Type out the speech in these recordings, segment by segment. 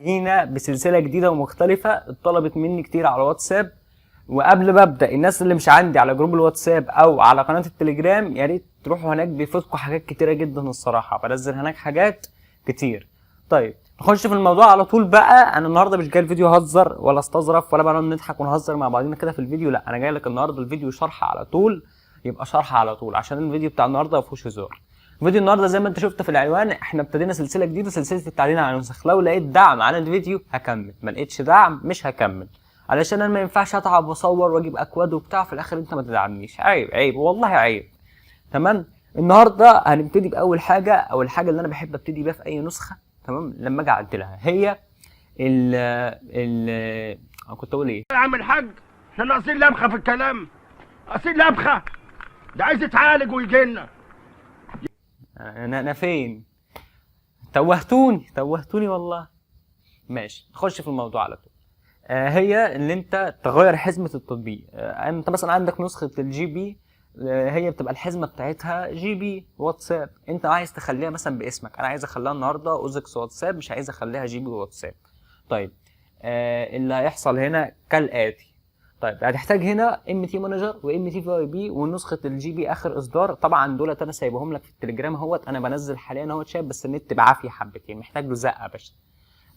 جينا بسلسله جديده ومختلفه اتطلبت مني كتير على واتساب. وقبل ما ابدا، الناس اللي مش عندي على جروب الواتساب او على قناه التليجرام يا ريت تروحوا هناك، بيفوتكم حاجات كتيره جدا الصراحه، بنزل هناك حاجات كتير. طيب نخش في الموضوع على طول بقى. انا النهارده مش جاي الفيديو اهزر ولا استظرف ولا بقى نضحك ونهزر مع بعضينا كده في الفيديو، لا انا جاي لك النهارده الفيديو شرح على طول، يبقى شرح على طول عشان الفيديو بتاع النهارده ما فيهوش هزار. فيديو النهارده زي ما انت شفت في العنوان، احنا ابتدينا سلسله جديده، سلسله التعديل على النسخ. لو لقيت دعم على الفيديو هكمل، ما لقيتش دعم مش هكمل، علشان انا ما ينفعش اتعب واصور واجيب اكواد وبتاع في الاخر انت ما تدعمنيش. عيب عيب والله عيب. تمام. النهارده هنبتدي باول حاجه، او الحاجه اللي انا بحب ابتدي بيها في اي نسخه، تمام، لما اجي اعدلها، هي ال كنت اقول ايه يا عم الحاج؟ احنا ناقصين لبخه في الكلام، ناقصين لبخه، ده عايز يتعالج ويجي لنا. انا فين؟ توهتوني والله. ماشي نخش في الموضوع على طول. هي اللي انت تغير حزمه التطبيق. انت مثلا عندك نسخه الجي بي، هي بتبقى الحزمه بتاعتها جي بي واتساب، انت عايز تخليها مثلا باسمك، انا عايز اخليها النهارده اوزكس واتساب، مش عايز اخليها جي بي واتساب. طيب اللي هيحصل هنا كالاتي. طيب هتحتاج هنا ام تي مانجر وام تي في اي بي ونسخه الجي بي اخر اصدار. طبعا دولت انا سايبهم لك في التليجرام اهوت، انا بنزل حاليا اهوت شايف، بس النت بعافيه حبتين، محتاج له زقه باش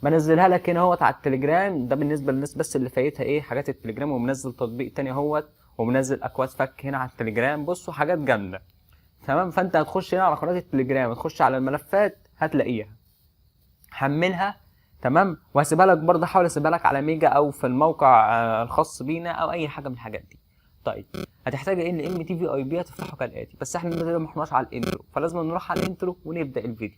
بنزلها لك هنا اهوت على التليجرام. ده بالنسبه للناس بس اللي فايتها ايه حاجات التليجرام، ومنزل تطبيق تاني اهوت، ومنزل اكواد فك هنا على التليجرام. بصوا حاجات جامده. تمام. فانت هتخش هنا على قناه التليجرام، هتخش على الملفات هتلاقيها، حملها. تمام. وهسيبها لك برضه، حاول اسيبها لك على ميجا او في الموقع الخاص بينا او اي حاجه من الحاجات دي. طيب هتحتاج ان ام تي في اي بي هتفتحه كالاتي، بس احنا دلوقتي ما احناش على الانترو، فلازم نروح على الانترو ونبدا الفيديو.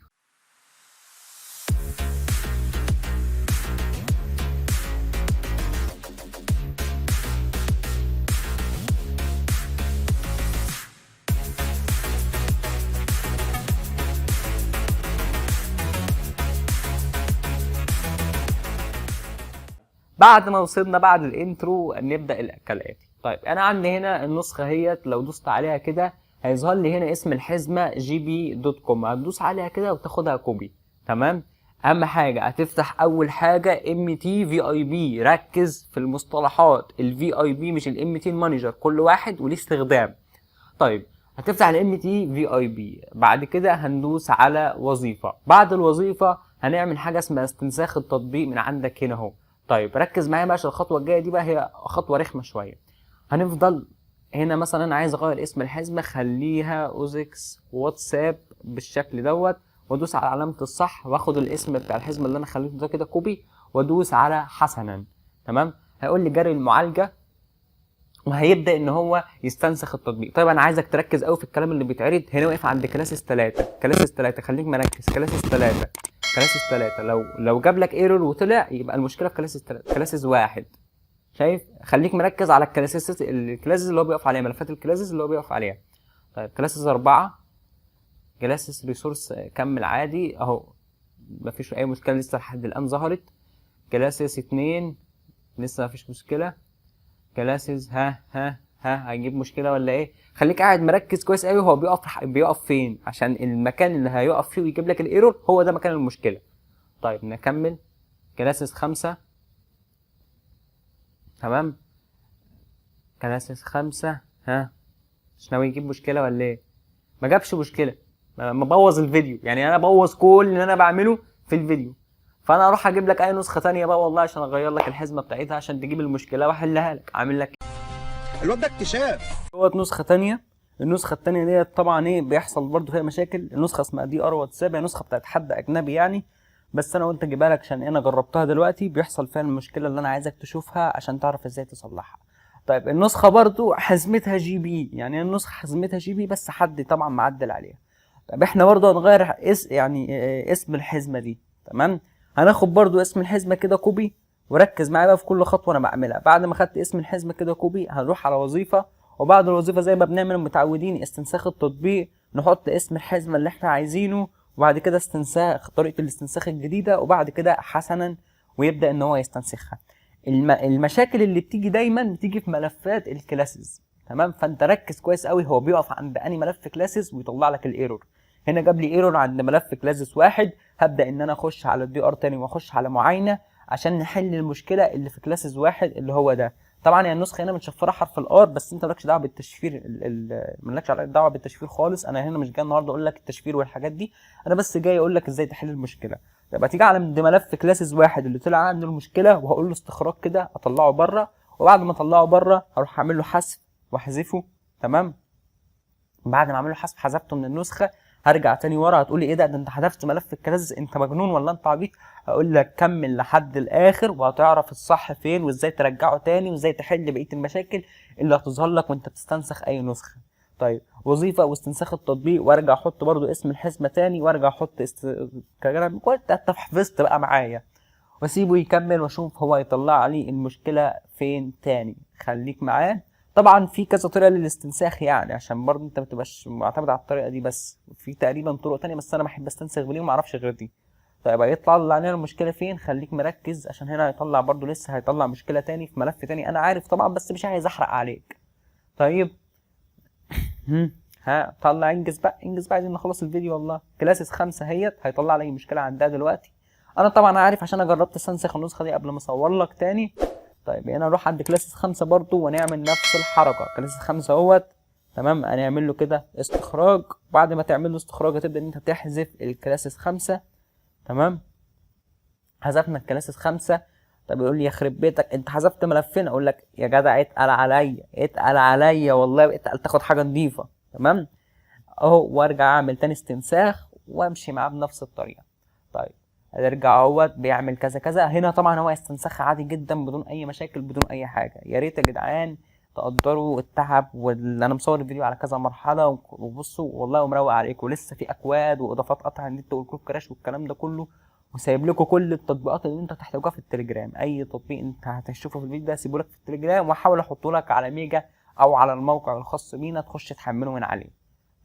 بعد ما وصلنا بعد الانترو نبدا كالاتي. طيب انا عندي هنا النسخه هيت، لو دوست عليها كده هيظهر لي هنا اسم الحزمه gb.com، هتدوس عليها كده وتاخدها كوبي. تمام. اهم حاجه هتفتح اول حاجه ام تي في اي بي، ركز في المصطلحات، الفي اي بي مش الام تي مانجر، كل واحد وليه استخدام. طيب هتفتح الام تي في اي بي، بعد كده هندوس على وظيفه، بعد الوظيفه هنعمل حاجه اسمها استنساخ التطبيق من عندك هنا اهو. طيب ركز معايا بقى عشان الخطوه الجايه دي بقى هي خطوه رخمه شويه. هنفضل هنا مثلا انا عايز اغير اسم الحزمه، خليها اوزكس واتساب بالشكل دوت، وادوس على علامه الصح واخد الاسم بتاع الحزمه اللي انا خليته ده كده كوبي، وادوس على حسنا. تمام. هيقول لي جري المعالجه، وهيبدا ان هو يستنسخ التطبيق. طيب انا عايزك تركز قوي في الكلام اللي بيتعرض هنا، واقف عند كلاسز 3. كلاسز 3 خليك مركز، كلاسز 3 كلاسز 3 لو جاب لك ايرور وطلع يبقى المشكله في كلاسز 3. كلاسز 1 شايف، خليك مركز على الكلاسز اللي هو بيقف عليها، ملفات الكلاسز اللي هو بيقف عليها. طيب كلاسز 4 كلاسز ريسورس كمل عادي اهو، مفيش اي مشكله لسه لحد الان ظهرت. كلاسز 2 لسه مفيش مشكله. كلاسز ها هيجيب مشكله ولا ايه؟ خليك قاعد مركز كويس قوي هو بيقف فين، عشان المكان اللي هيقف فيه ويجيب لك الايرور هو ده مكان المشكله. طيب نكمل. كلاسز 5 تمام. كلاسز 5 مش ناوي يجيب مشكله ولا ايه؟ ما جابش مشكله، مبوظ الفيديو، يعني انا بوظ كل اللي انا بعمله في الفيديو. فانا اروح اجيب لك اي نسخه ثانيه بقى والله عشان اغير لك الحزمه بتاعتها عشان تجيب المشكله واحلها لك. عامل لك الواد ده اكتشاف. هو نسخه ثانيه. النسخه الثانيه ديت طبعا ايه بيحصل برده فيها مشاكل. النسخه اسمها دي ار واتساب، هي نسخه بتاعت حد اجنبي يعني، بس انا قلت اجيبها لك عشان انا جربتها دلوقتي بيحصل فيها المشكله اللي انا عايزك تشوفها عشان تعرف ازاي تصلحها. طيب النسخه برده حزمتها جي بي، يعني النسخه حزمتها جي بي بس حد طبعا معدل عليها. طب احنا برده هنغير اسم الحزمه دي. تمام. هناخد برده اسم الحزمه كده كوبي، وركز معايا بقى في كل خطوه انا بعملها. بعد ما خدت اسم الحزمه كده كوبي هنروح على وظيفه، وبعد الوظيفه زي ما بنعمل متعودين استنساخ التطبيق، نحط اسم الحزمه اللي احنا عايزينه، وبعد كده استنساخ طريقه الاستنساخ الجديده، وبعد كده حسنا ويبدا ان هو يستنسخها. المشاكل اللي بتيجي دايما بتيجي في ملفات الكلاسز. تمام. فانت ركز كويس قوي هو بيقف عند انهي ملف كلاسز ويطلع لك الايرور. هنا جاب لي ايرور عند ملف كلاسز واحد. هبدا ان انا اخش على الدي ار تاني واخش على معاينه عشان نحل المشكله اللي في كلاسز واحد اللي هو ده. طبعا يعني النسخه هنا متشفره حرف الار، بس انت مالكش دعوه بالتشفير، مالكش دعوه بالتشفير خالص. انا هنا مش جاي النهارده اقول لك التشفير والحاجات دي، انا بس جاي اقول لك ازاي تحل المشكله. يبقى تيجي على ملف كلاسز واحد اللي طلع عنده المشكله، وهقول له استخراج كده اطلعه بره، وبعد ما اطلعه بره هروح اعمل له حذف واحذفه. تمام. بعد ما اعمل له حذف حذفته من النسخه، هرجع تاني ورا. هتقول لي ايه ده انت حذفت ملف الكلاسز، انت مجنون ولا انت عبيط؟ هقول لك كمل لحد الاخر وهتعرف الصح فين وازاي ترجعه تاني وازاي تحل بقيه المشاكل اللي هتظهر لك وانت بتستنسخ اي نسخه. طيب وظيفه واستنساخ التطبيق، وارجع احط برضو اسم الحزمه تاني، وارجع احط كنت انت حفظت بقى معايا، واسيبه يكمل واشوف هو يطلع لي المشكله فين تاني. خليك معاه. طبعا في كذا طريقه للاستنساخ يعني، عشان برضه انت ما تبقاش معتمد على الطريقه دي بس، في تقريبا طرق تانية بس انا بحب استنسخ بليه وما اعرفش غير دي. طيب هيطلع لنا المشكله فين؟ خليك مركز عشان هنا هيطلع برضه، لسه هيطلع مشكله تاني في ملف تاني انا عارف طبعا، بس مش عايز احرق عليك. طيب ها طلع، انجز بقى انجز بقى، عايزين نخلص الفيديو والله. كلاسز 5 اهيت هيطلع لي مشكله عندها دلوقتي. انا طبعا عارف عشان انا جربت استنسخ النسخه دي قبل ما اصور لك تاني. طيب هنا نروح عند كلاسز 5 برضو ونعمل نفس الحركه. كلاسز 5 اهوت. تمام. هنعمل له كده استخراج. بعد ما تعمل له استخراج هتبدا ان انت تحذف الكلاسز 5. تمام. حذفنا الكلاسز 5. طب يقول لي يخرب بيتك انت حذفت ملفين. اقول لك يا جدع اتقل عليا اتقل عليا والله، اتقل تاخد حاجه نظيفه. تمام اهو. وارجع اعمل تاني استنساخ وامشي معاه بنفس الطريقه. طيب هنرجع اهوت بيعمل كذا كذا. هنا طبعا هو استنساخ عادي جدا بدون اي مشاكل بدون اي حاجه. يا ريت يا جدعان تقدروا التعب، واللي انا مصور الفيديو على كذا مرحله، وبصوا والله مروق عليكم. لسه في اكواد واضافات قطع النت والكروت كراش والكلام ده كله، وسايب لكم كل التطبيقات اللي انت هتحتاجوها في التليجرام. اي تطبيق انت هتشوفه في الفيديو ده سيبه لك في التليجرام، واحاول احطه لك على ميجا او على الموقع الخاص بينا تخش تحمله من عليه.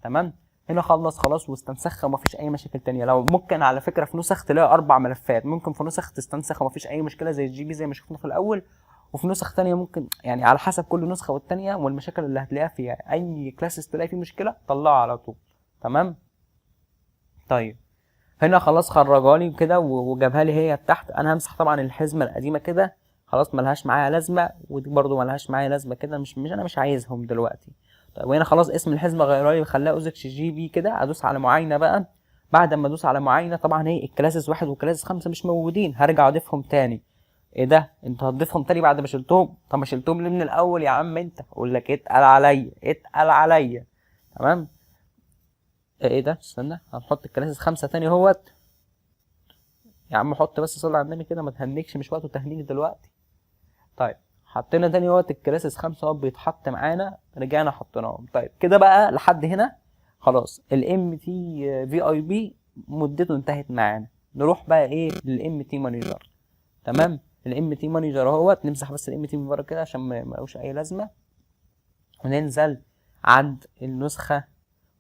تمام. هنا خلاص واستنسخها ومفيش اي مشاكل تانية. لو ممكن على فكره في نسخ تلاقي 4 ملفات، ممكن في نسخ تستنسخ ومفيش اي مشكله زي الجي بي زي ما شفنا في الاول، وفي نسخ تانية ممكن يعني على حسب كل نسخه والتانية والمشاكل اللي هتلاقيها فيها. اي كلاسز تلاقي فيه مشكله طلعها على طول. تمام. طيب هنا خلاص خرجها لي كده وجابها لي هي تحت. انا همسح طبعا الحزمه القديمه كده، خلاص ملهاش معايا لازمه، ودي برضو ملهاش معايا لازمه كده، انا مش عايزهم دلوقتي. طيب وهنا خلاص اسم الحزمه غيرها لي خلاها اوزكس جي بي كده. ادوس على معاينه بقى. بعد ما ادوس على معاينه طبعا هي الكلاسز 1 وكلاسز 5 مش موجودين، هرجع اضيفهم تاني. ايه ده انت هتضيفهم تاني بعد ما شلتهم؟ طب ما شلتهم ليه من الاول يا عم انت؟ اقول لك اتقل عليا اتقل عليا. تمام. ايه ده استنى هنحط الكلاسز 5 تاني اهوت. يا عم حط بس صلي على النبي كده ما تهنكش، مش وقته تهنيك دلوقتي. طيب حطينا تاني وقت الكلاسز 5 اهو بيتحط معانا، رجعنا حطيناهم. طيب كده بقى لحد هنا خلاص الام تي في اي بي مدته انتهت معانا. نروح بقى ايه للام تي مانجر. تمام. الام تي مانجر اهوت. نمسح بس الام تي من بره كده عشان ما لهوش اي لازمه، وننزل عند النسخه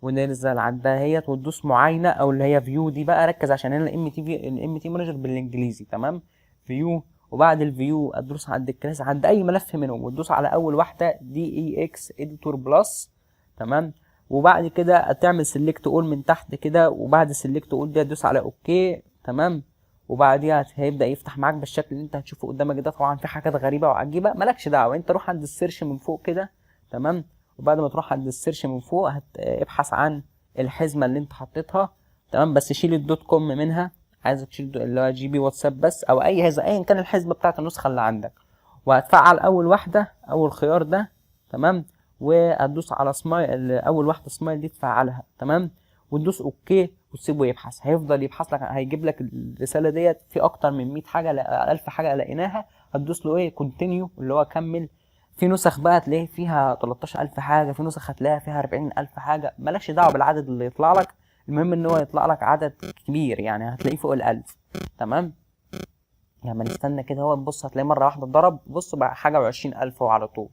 وننزل عندها هيت وتدوس معاينه او اللي هي فيو دي بقى. ركز عشان هنا الام تي مانجر بالانجليزي. تمام. فيو، وبعد الفيو ادوس عند الكلاس عند اي ملف منهم وتدوس على اول واحده دي اي اكس اديتور بلس. تمام. وبعد كده هتعمل سيلكت اول من تحت كده، وبعد سيلكت اول دي هتدوس على اوكي. تمام. وبعديها هيبدا يفتح معاك بالشكل اللي انت هتشوفه قدامك ده. طبعا في حاجات غريبه وعجيبه مالكش دعوه، انت روح عند السيرش من فوق كده. تمام. وبعد ما تروح عند السيرش من فوق ابحث عن الحزمه اللي انت حطيتها. تمام. بس شيل الدوت كوم منها، عايزك تشيل اللي هو جي بي واتساب بس، او اي هذا ايا كان الحزمه بتاعت النسخه اللي عندك، وهتفعل اول واحده اول خيار ده. تمام. وهتدوس على سمايل اول واحده سمايل دي تفعلها. تمام. وتدوس اوكي وتسيبه يبحث. هيفضل يبحث لك، هيجيب لك الرساله ديت في اكتر من 100 حاجه 1000 حاجه لقيناها. هتدوس له ايه كونتينيو اللي هو كمل. في نسخ بقى هتلاقي فيها 13000 حاجه، في نسخ هتلاقيها فيها 40000 حاجه. مالكش دعوه بالعدد اللي يطلع لك، المهم ان هو يطلع لك عدد كبير يعني هتلاقيه فوق ال1000. تمام. يعني نستنى كده هو تبص هتلاقي مره واحده اتضرب، بص بقى حاجه و20000 وعلى طول.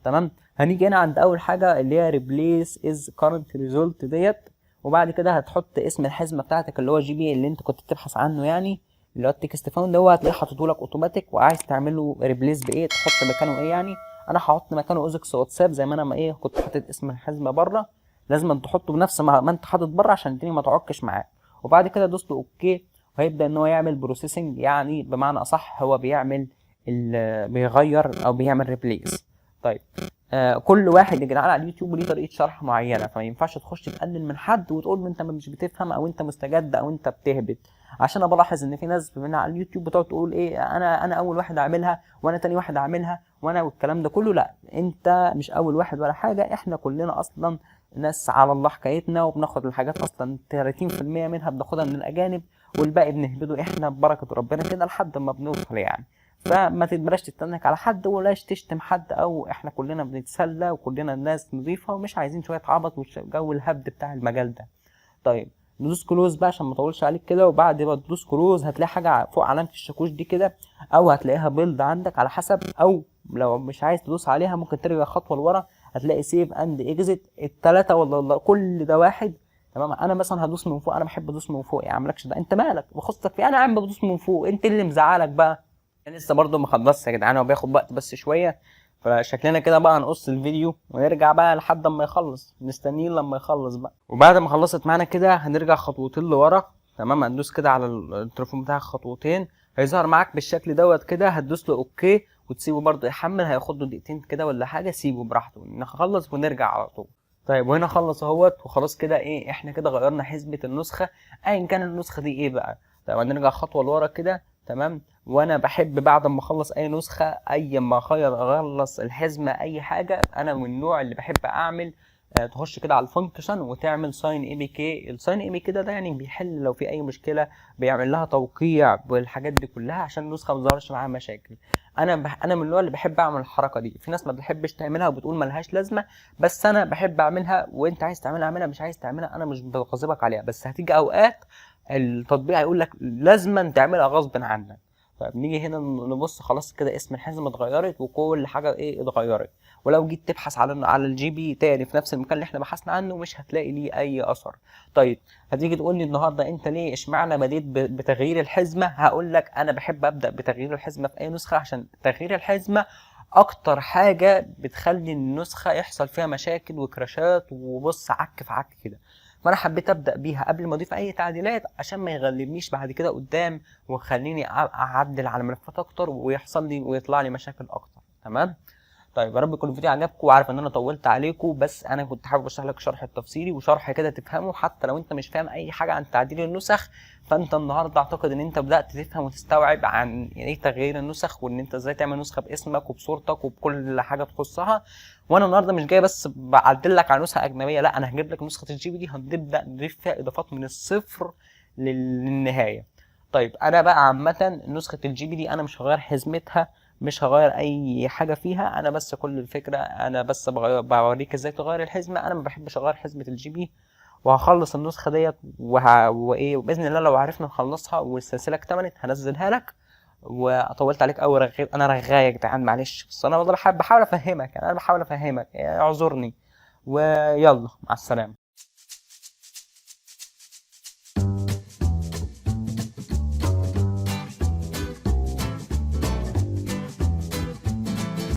تمام. هنيجي هنا عند اول حاجه اللي هي ريبليس از كارنت ريزولت ديت، وبعد كده هتحط اسم الحزمه بتاعتك اللي هو جي بي اللي انت كنت بتبحث عنه يعني، اللي هو التكست فاوند. هو هتلاقيه حاططه لك اوتوماتيك، وعايز تعمله ريبليس بايه تحط مكانه ايه يعني. انا هحط مكانه اوزكس واتساب زي ما انا ما ايه كنت حاطط اسم الحزمه بره. لازم تحطه بنفس ما انت حاطط بره عشان الدنيا ما تعكش معاك. وبعد كده دوست اوكي، وهيبدا ان هو يعمل بروسيسنج، يعني بمعنى اصح هو بيعمل بيغير او بيعمل ريبليس. طيب كل واحد يا جدعان على اليوتيوب ليه طريقه شرح معينه، فما ينفعش تخش تقلل من حد وتقول انت مش بتفهم او انت مستجد او انت بتهبط. عشان انا بلاحظ ان في ناس من على اليوتيوب بتقعد تقول ايه، انا اول واحد اعملها وانا تاني واحد اعملها وانا والكلام ده كله. لا، انت مش اول واحد ولا حاجه، احنا كلنا اصلا ناس على الله حكايتنا، وبناخد الحاجات اصلا 30% منها بناخدها من الاجانب، والباقي بنهبده احنا ببركه ربنا كده لحد ما بنوصل يعني. فما تبلاش تستنك على حد ولاش تشتم حد، او احنا كلنا بنتسلى وكلنا الناس نظيفه ومش عايزين شويه عبط وجو الهبد بتاع المجال ده. طيب ندوس كلوز بقى عشان ما اطولش عليك كده. وبعد ما تدوس كلوز هتلاقي حاجه فوق علامه الشاكوش دي كده، او هتلاقيها بيلد عندك على حسب، او لو مش عايز تدوس عليها ممكن ترجع خطوه لورا، هتلاقي سيف اند اكزيت الثلاثه ولا كل ده واحد. تمام، انا مثلا هدوس من فوق، انا بحب ادوس من فوق، يا عملكش ده انت مالك بخصتك في، انا عم بدوس من فوق، انت اللي مزعلك بقى. انا لسه برضو ما خلصتش يا جدعان، هو بياخد وقت بس شويه، فشكلنا كده بقى هنقص الفيديو ونرجع بقى لحد ما يخلص، مستنيين لما يخلص بقى. وبعد ما خلصت معانا كده هنرجع خطوتين لورا. تمام، هندوس كده على التليفون بتاعك خطوتين، هيظهر معاك بالشكل دوت كده، هتدوس له اوكي وتسيبه برضو يحمل، هياخد له دقيقتين كده ولا حاجه، سيبه براحته نخلص ونرجع على طول. طيب وهنا خلص اهوت وخلاص كده، ايه احنا كده غيرنا حسبة النسخه ايا كان النسخه دي ايه بقى. طيب هنرجع خطوه لورا كده. تمام، وانا بحب بعد ما اخلص اي نسخه، اي ما اخلص الحزمه اي حاجه، انا من النوع اللي بحب اعمل تخش كده على الفانكشن وتعمل ساين اي بي كي. الساين اي بي كي ده يعني بيحل لو في اي مشكله، بيعمل لها توقيع والحاجات دي كلها عشان النسخه ما تظهرش معاها مشاكل. انا من النوع اللي بحب اعمل الحركه دي. في ناس ما بتحبش تعملها وبتقول ملهاش لازمه، بس انا بحب اعملها، وانت عايز تعملها اعملها، مش عايز تعملها انا مش بغصبك عليها، بس هتيجي اوقات التطبيق هيقول لك لازما تعملها غصب عنك. طيب نيجي هنا نبص، خلاص كده اسم الحزمه اتغيرت وكل حاجه ايه اتغيرت. ولو جيت تبحث على الجي بي تاني في نفس المكان اللي احنا بحثنا عنه مش هتلاقي ليه اي اثر. طيب هتيجي تقول لي النهارده انت ليه اشمعنى بديت بتغيير الحزمه؟ هقول لك انا بحب ابدا بتغيير الحزمه في اي نسخه، عشان تغيير الحزمه اكتر حاجه بتخلي النسخه يحصل فيها مشاكل وكراشات وبص عك في عك كده. فانا حبيت ابدا بيها قبل ما اضيف اي تعديلات عشان ما يغلبنيش بعد كده قدام ويخليني اعدل على ملفات اكتر ويحصل لي ويطلع لي مشاكل اكتر. تمام. طيب يا رب يكون الفيديو عجبكم، وعارف ان انا طولت عليكم، بس انا كنت حابب اشرح لك شرح التفصيلي وشرح كده تفهمه، حتى لو انت مش فاهم اي حاجه عن تعديل النسخ، فانت النهارده اعتقد ان انت بدات تفهم وتستوعب عن ايه تغيير النسخ، وان انت ازاي تعمل نسخه باسمك وبصورتك وبكل حاجه تخصها. وانا النهارده مش جاي بس بعدل لك على نسخه اجنبيه، لا انا هجيب لك نسخه الجي بي دي هنبدا نضيف فيها اضافات من الصفر للنهايه. طيب انا بقى عامه نسخه الجي بي دي انا مش هغير حزمتها، مش هغير اي حاجه فيها، انا بس كل الفكره انا بس بوريك ازاي تغير الحزمه. انا ما بحبش اغير حزمه الجي بي. وهخلص النسخه ديت وايه، وباذن الله لو عرفنا نخلصها والسلسله اكتملت هنزلها لك. وطولت عليك قوي، انا رغايه يا جدعان معلش، بس انا والله بحاول افهمك، انا بحاول افهمك، اعذرني. ويلا مع السلامه.